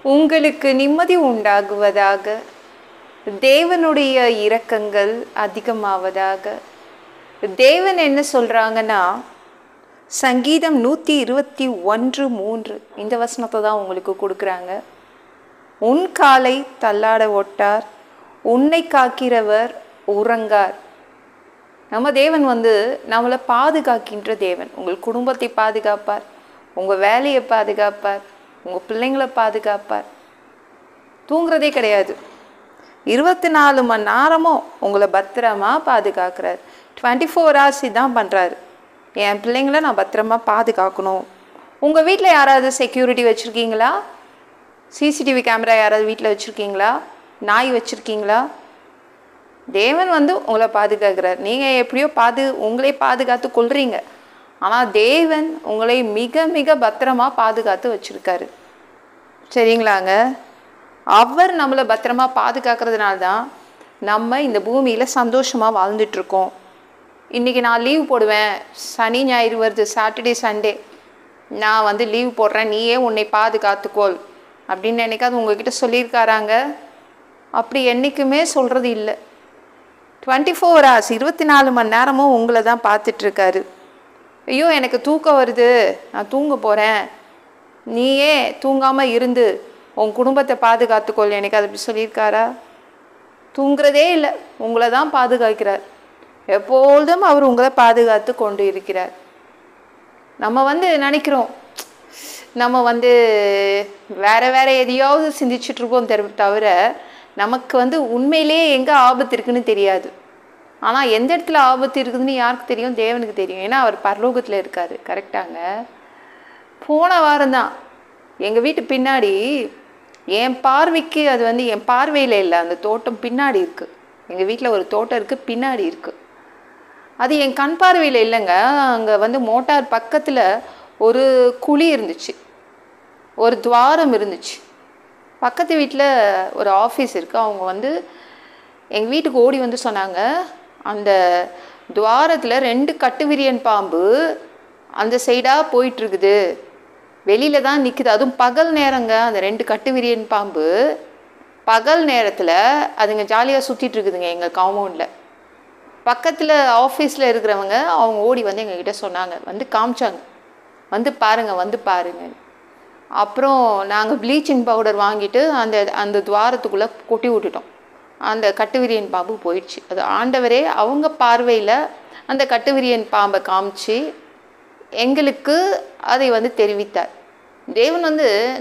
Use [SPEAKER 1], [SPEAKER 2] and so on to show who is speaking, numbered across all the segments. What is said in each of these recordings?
[SPEAKER 1] உங்களுக்கு நிம்மதி உண்டாகுவதாக. தேவனுடைய இரக்கங்கள் அதிகமாவதாக. தேவன் என்ன சொல்கிறாங்கன்னா, சங்கீதம் 121:3 இந்த வசனத்தை தான் உங்களுக்கு கொடுக்குறாங்க. உன் காலை தள்ளாட ஒட்டார், உன்னை காக்கிறவர் உறங்கார். நம்ம தேவன் நம்மளை பாதுகாக்கின்ற தேவன். உங்கள் குடும்பத்தை பாதுகாப்பார், உங்கள் வேலையை பாதுகாப்பார், உங்கள் பிள்ளைங்களை பாதுகாப்பார். தூங்குறதே கிடையாது. 24 மணி நேரமும் உங்களை பத்திரமா பாதுகாக்கிறார். 24 hours தான் பண்ணுறாரு. என் பிள்ளைங்களை நான் பத்திரமா பாதுகாக்கணும். உங்கள் வீட்டில் யாராவது செக்யூரிட்டி வச்சுருக்கீங்களா? சிசிடிவி கேமரா யாராவது வீட்டில் வச்சுருக்கீங்களா? நாய் வச்சுருக்கீங்களா? தேவன் உங்களை பாதுகாக்கிறார். நீங்கள் எப்படியோ உங்களே பாதுகாத்து கொள்றீங்க. ஆனால் தேவன் உங்களை மிக மிக பத்திரமா பாதுகாத்து வச்சுருக்காரு. சரிங்களாங்க? அவர் நம்மளை பத்திரமா பாதுகாக்கிறதுனால தான் நம்ம இந்த பூமியில் சந்தோஷமாக வாழ்ந்துட்டுருக்கோம். இன்றைக்கி நான் லீவ் போடுவேன், சனி ஞாயிறு வருது, சாட்டர்டே சண்டே நான் லீவ் போடுறேன், நீயே உன்னை பாதுகாத்துக்கோள் அப்படின்னு என்னைக்காவது உங்ககிட்ட சொல்லியிருக்காராங்க? அப்படி என்றைக்குமே சொல்கிறது இல்லை. 24 hours 24 மணி நேரமும் உங்களை தான் பார்த்துட்ருக்காரு. ஐயோ எனக்கு தூக்கம் வருது, நான் தூங்க போகிறேன், நீயே தூங்காமல் இருந்து உன் குடும்பத்தை பாதுகாத்துக்கொள் எனக்கு அது அப்படி சொல்லியிருக்காரா? தூங்குறதே இல்லை, உங்களை தான் பாதுகாக்கிறார். எப்பொழுதும் அவர் உங்களை பாதுகாத்து கொண்டு இருக்கிறார். நம்ம நினைக்கிறோம், நம்ம வேறு எதையாவது சிந்திச்சுட்ருப்போம் தவிர நமக்கு உண்மையிலேயே எங்கே ஆபத்து இருக்குதுன்னு தெரியாது. ஆனால் எந்த இடத்துல ஆபத்து இருக்குதுன்னு யாருக்கு தெரியும்? தேவனுக்கு தெரியும். ஏன்னா அவர் பரலோகத்தில் இருக்கார். கரெக்டாங்க? போன வாரம் தான் எங்கள் வீட்டு பின்னாடி, என் பார்வைக்கு அது என் பார்வையில் இல்லை, அந்த தோட்டம் பின்னாடி இருக்குது. எங்கள் வீட்டில் ஒரு தோட்டம் இருக்குது, பின்னாடி இருக்குது. அது என் கண் பார்வையில் இல்லைங்க. அங்கே மோட்டார் பக்கத்தில் ஒரு குழி இருந்துச்சு, ஒரு துவாரம் இருந்துச்சு. பக்கத்து வீட்டில் ஒரு ஆஃபீஸ் இருக்குது. அவங்க எங்கள் வீட்டுக்கு ஓடி சொன்னாங்க, அந்த துவாரத்தில் 2 கட்டுவிரியன் பாம்பு அந்த சைடாக போயிட்டுருக்குது, வெளியில் தான் நிற்குது. அதுவும் பகல் நேரங்க. அந்த 2 கட்டுவிரியன் பாம்பு பகல் நேரத்தில் அதுங்க ஜாலியாக சுற்றிட்டுருக்குதுங்க எங்கள் காம்பவுண்டில். பக்கத்தில் ஆஃபீஸில் இருக்கிறவங்க அவங்க ஓடி எங்ககிட்ட சொன்னாங்க, காமிச்சாங்க, பாருங்க. அப்புறம் நாங்கள் ப்ளீச்சிங் பவுடர் வாங்கிட்டு அந்த துவாரத்துக்குள்ளே கொட்டி விட்டுட்டோம். அந்த கட்டுவிரியன் பாம்பு போயிடுச்சு. அது ஆண்டவரே அவங்க பார்வையில் அந்த கட்டுவிரியன் பாம்பை காமிச்சு எங்களுக்கு அதை தெரிவித்தார். தேவன்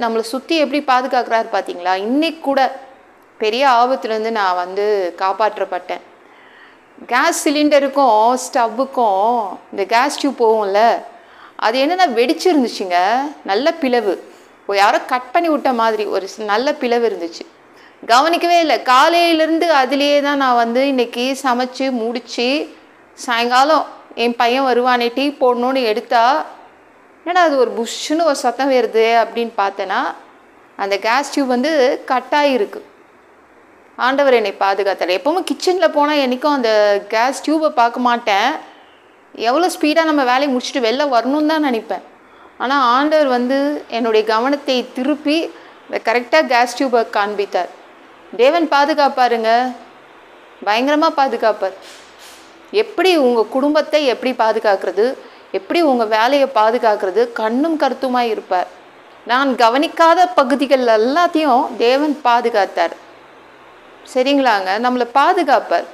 [SPEAKER 1] நம்மளை சுற்றி எப்படி பாதுகாக்கிறாரு பார்த்தீங்களா? இன்றைக்கு கூட பெரிய ஆபத்துலேருந்து நான் காப்பாற்றப்பட்டேன். கேஸ் சிலிண்டருக்கும் ஸ்டவ்வுக்கும் இந்த கேஸ் டியூப் போகும்ல, அது என்னென்னா வெடிச்சிருந்துச்சுங்க. நல்ல பிளவு, யாரோ கட் பண்ணி விட்ட மாதிரி ஒரு நல்ல பிளவு இருந்துச்சு. கவனிக்கவே இல்லை. காலையிலேருந்து அதுலேயே தான் நான் இன்றைக்கி சமைச்சு முடித்து சாயங்காலம் என் பையன் வருவானே டீ போடணுன்னு எடுத்தா, ஏன்னா அது ஒரு புஷ்ஷுன்னு ஒரு சத்தம் வருது அப்படின்னு பார்த்தேன்னா அந்த கேஸ் டியூப் கட்டாயிருக்கு. ஆண்டவர் என்னை பாதுகாத்தார். எப்போவும் கிச்சனில் போனால் என்றைக்கும் அந்த கேஸ் டியூப்பை பார்க்க மாட்டேன். எவ்வளோ ஸ்பீடாக நம்ம வேலையை முடிச்சுட்டு வெளில வரணும்னு தான் நினைப்பேன். ஆனால் ஆண்டவர் என்னுடைய கவனத்தை திருப்பி கரெக்டாக கேஸ் டியூபை காண்பித்தார். தேவன் பாதுகாப்பாருங்க, பயங்கரமாக பாதுகாப்பார். எப்படி உங்கள் குடும்பத்தை எப்படி பாதுகாக்கிறது, எப்படி உங்கள் வேலையை பாதுகாக்கிறது, கண்ணும் கருத்துமாய் இருப்பார். நான் கவனிக்காத பகுதிகள் எல்லாத்தையும் தேவன் பாதுகாத்தார். சரிங்களாங்க? நம்மளை பாதுகாப்பார்.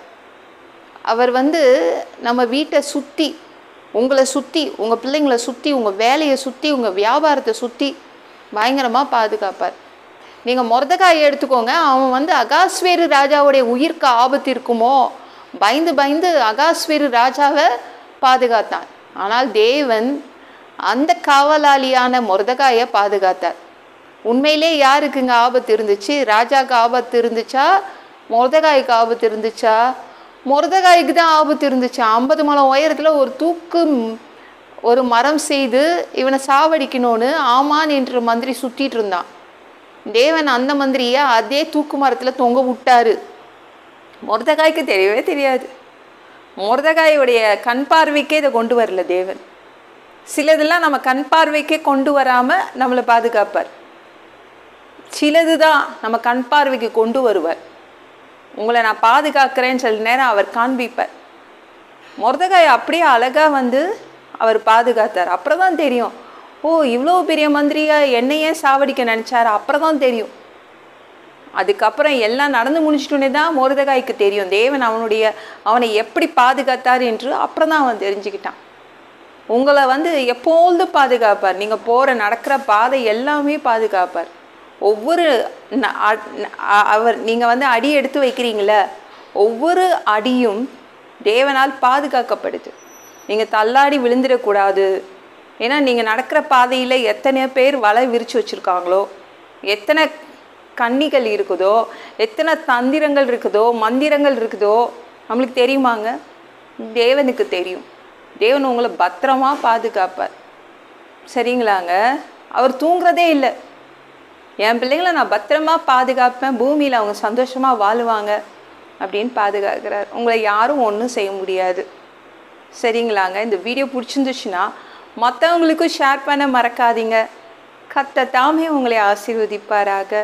[SPEAKER 1] அவர் நம்ம வீட்டை சுற்றி, உங்களை சுற்றி, உங்கள் பிள்ளைங்களை சுற்றி, உங்கள் வேலையை சுற்றி, உங்கள் வியாபாரத்தை சுற்றி பயங்கரமாக பாதுகாப்பார். நீங்கள் மொர்தெகாயை எடுத்துக்கோங்க. அவன் அகாஸ்வேரு ராஜாவுடைய உயிருக்கு ஆபத்து இருக்குமோ பயந்து அகாஸ்வேரு ராஜாவை பாதுகாத்தான். ஆனால் தேவன் அந்த காவலாளியான மொர்தெகாயை பாதுகாத்தார். உண்மையிலே யாருக்குங்க ஆபத்து இருந்துச்சு? ராஜாவுக்கு ஆபத்து இருந்துச்சா, மொர்தெகாய்க்கு ஆபத்து இருந்துச்சா? மொர்தெகாய்க்கு தான் ஆபத்து இருந்துச்சு. 50 முழம் உயரத்தில் ஒரு மரம் செய்து இவனை சாவடிக்கணும்னு ஆமான் என்ற மந்திரி சுற்றிட்டு இருந்தான். தேவன் அந்த மந்திரியை அதே தூக்கு மரத்தில் தொங்க விட்டாரு. மொர்தெகாய்க்கு தெரியவே தெரியாது. மொர்தெகாயுடைய கண் பார்வைக்கே இதை கொண்டு வரல தேவன். சிலதெல்லாம் நம்ம கண் பார்வைக்கே கொண்டு வராமல் நம்மளை பாதுகாப்பார். சிலது தான் நம்ம கண் பார்வைக்கு கொண்டு வருவார். உங்களை நான் பாதுகாக்கிறேன்னு சில நேரம் அவர் காண்பிப்பார். மொர்தெகாய் அப்படியே அழகாக வந்து அவர் பாதுகாத்தார். அப்புறம் தான் தெரியும், ஓ இவ்வளோ பெரிய மந்திரியா என்னையே சாவடிக்க நினச்சார். அப்புறம் தான் தெரியும். அதுக்கப்புறம் எல்லாம் நடந்து முடிச்சிட்டோன்னே தான் மொர்தெகாய்க்கு தெரியும் தேவன் அவனை எப்படி பாதுகாத்தார் என்று. அப்புறம் தான் அவன் தெரிஞ்சுக்கிட்டான். உங்களை வந்து எப்போதும் பாதுகாப்பார். நீங்கள் போகிற நடக்கிற பாதை எல்லாமே பாதுகாப்பார். ஒவ்வொரு நீங்கள் வந்து அடி எடுத்து வைக்கிறீங்களே, ஒவ்வொரு அடியும் தேவனால் பாதுகாக்கப்படுது. நீங்கள் தள்ளாடி விழுந்துடக்கூடாது. ஏன்னா நீங்கள் நடக்கிற பாதையில் எத்தனை பேர் வலை விரித்து வச்சுருக்காங்களோ, எத்தனை கன்னிகள் இருக்குதோ, எத்தனை தந்திரங்கள் இருக்குதோ, மந்திரங்கள் இருக்குதோ நம்மளுக்கு தெரியுமாங்க? தேவனுக்கு தெரியும். தேவன் உங்களை பத்திரமா பாதுகாப்பார். சரிங்களாங்க? அவர் தூங்குறதே இல்லை. என் பிள்ளைங்களை நான் பத்திரமா பாதுகாப்பேன், பூமியில் அவங்க சந்தோஷமாக வாழுவாங்க அப்படின்னு பாதுகாக்கிறார். உங்களை யாரும் ஒன்றும் செய்ய முடியாது. சரிங்களாங்க? இந்த வீடியோ பிடிச்சிருந்துச்சுன்னா மற்றவங்களுக்கும் ஷேர் பண்ண மறக்காதீங்க. கர்த்தர் தாமே உங்களை ஆசீர்வதிப்பாராக.